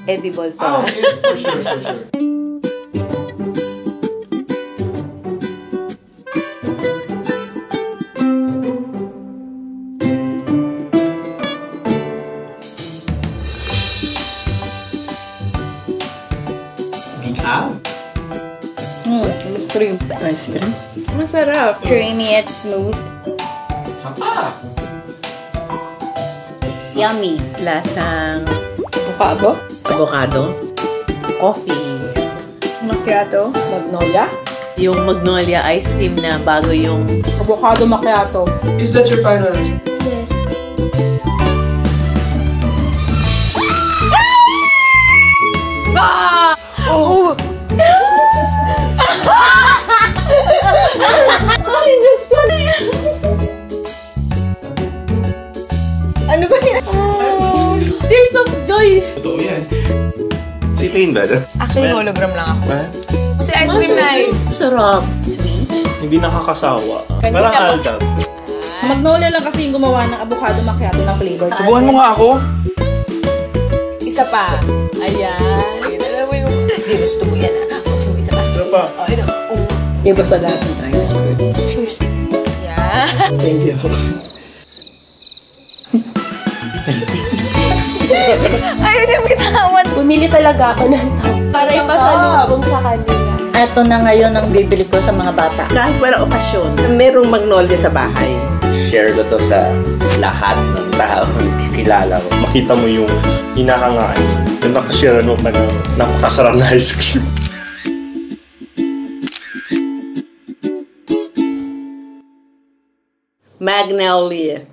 edible to. Oh, yes, for sure, for sure. Cream. Ice cream. Masarap. Creamy at smooth. Sapa! Yummy. Lasang Avocado. avocado. Coffee. Macchiato. Magnolia. Yung magnolia ice cream na bago yung... Avocado macchiato. Is that your final answer? Yes. Oh! Ano ba yan? Oh, tears of joy. Totoo yan. Si Pain ba? Actually, hologram lang ako. Ha? Kasi ice cream na eh. Sarap. Sweet. Hindi nakakasawa. Kanina Parang pa- aldab. Magnolia lang kasi yung gumawa ng avocado macchiato na flavor. Subuhan mo nga ako. Isa pa. Ayan. Alam mo yung... Hindi, gusto mo yan. Gusto mo isa pa. Ano pa? Oh, ito. Oh. Iba sa lahat ng ice cream. Cheers. Yeah. Thank you. Ayun yung bitawan. Bumili talaga ako ng tao. Para ipasalubong sa kanila. Ito na ngayon ang bibili ko sa mga bata. Kahit walang okasyon, merong magnolia sa bahay. Share ko to sa lahat ng tao kilala ko. Makita mo yung hinahangaan. Yung nakashare mo pa ng napakasarap na ice cream. Magnolia.